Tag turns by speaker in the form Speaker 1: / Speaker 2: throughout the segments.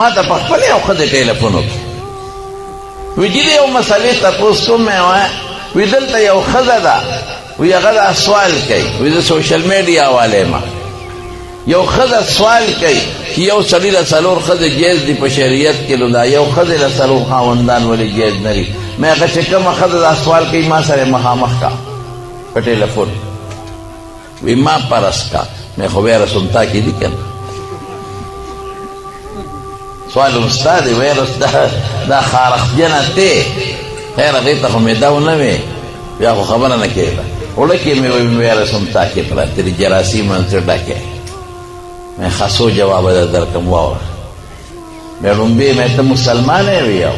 Speaker 1: ما ته په خپل یو ښځې ټیلیفون وکړي وي چې د یو مسلې تپوس کوم مې وایه وي دلته یو ښځه ده وي هغه دا سوال کوي وي د سوشل میډیا والی ما یو ښځه سوال کوي چې یو سړي له څلور ښځې جایز دي په شریعت کې نو دا یو ښځې له څلور خاوندان ولې جایز نه دي مې هغه چې کومه ښځه دا سوال کوي ما سره مخامخ کا په ټیلیفون وي ما پرس کا مې خو بیا رسمتا کې دي که نه سوال استاد ویروس دا خارخجنه تی خیر هغې ته خو مې دا ونه وې بیا خو خبره نه کېده وړه کې مې وایي ویروس هم تا کې پراته دي جراثیم هم ترې ډکې مې خاصو جواب در درکړم واوره مې لومبې مې ته مسلمان یې وي یو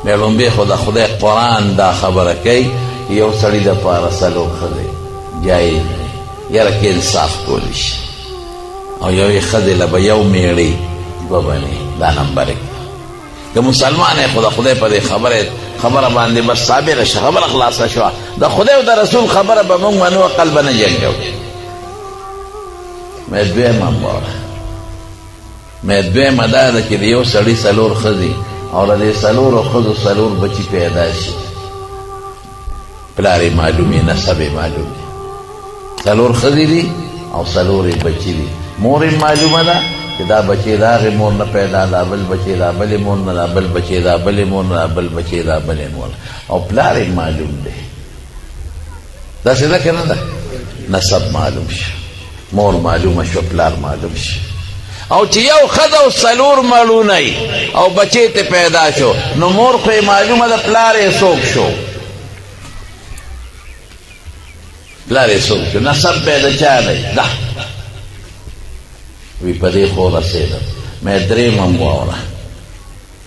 Speaker 1: مې لومبې خو د خدای قرآن دا خبره کوي یو سړي دپاره څلور ښځې جایز دی یاره کې انصاف کولی شي او یوې ښځې له به یو میړې دوه بنې دا نمبر که مسلمان یې خو د خدای په دې خبره باندې بس صابره شه خبره خلاصه شوه د خدای او د رسول خبره به موږ منو عقل به نه جنګو مې دویمه واره مې دویمه دا ده چې د یو سړي څلور ښځې او د دې څلورو ښځو څلور بچي پیدا شي پلار یې معلوم یې نسب یې معلوم دی څلور ښځې دي او څلور یې بچي دي مور یې معلومه ده چې دا بچی د هغې مور نه پیدا دا بل بچی دا بلې مور نه دا بل بچی دا بلې مور نه دا بل بچی دا بلې مور او پلار یې معلوم دی داسې ده که نه ده نسب معلوم شو مور معلومه شو پلار معلوم شو او چې یو ښځه او څلور مړونه او بچی ته پیدا شو نو مور خو یې معلومه ده پلار یې څوک شو پلار یې څوک شو نسب به یې د چا دی ده وی په دې خو رسېدم مې درېم هم واوره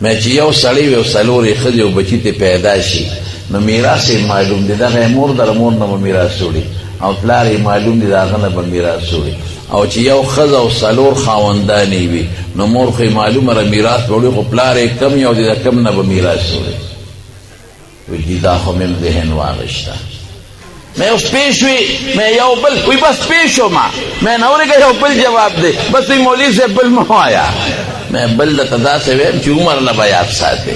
Speaker 1: مې چې یو سړی وي او څلور یې ښځې او بچي ته پیدا شي نو میراث یې معلوم دی دغه مور در مور نه به میراث وړي او پلار یې معلوم دی د هغه نه به میراث وړي او چې یو ښځه او څلور خاوندانې وي نو مور خو یې معلومه ده میراث به وړي خو پلار یې کم یو دی د کم نه به میراث وړي وی دا خو مې ذهن واغېشته میں اس پیش ہوئی میں یو بل وی بس پیش ہو ماں میں نورے کا یو بل جواب دے بس وی مولی سے بل مو آیا میں بل دا تدا سے ویم چی عمر لبا یاد ساتے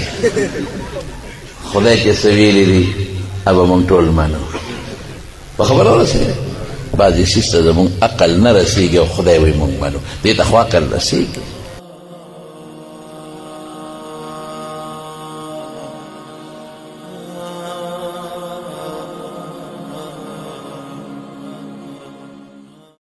Speaker 1: خدای کے سویلی دی اب من ټول منو بخبر ہو رسی بعضی سیستا زمون عقل نرسی گی خدای وی من منو دیتا خوا عقل رسی گی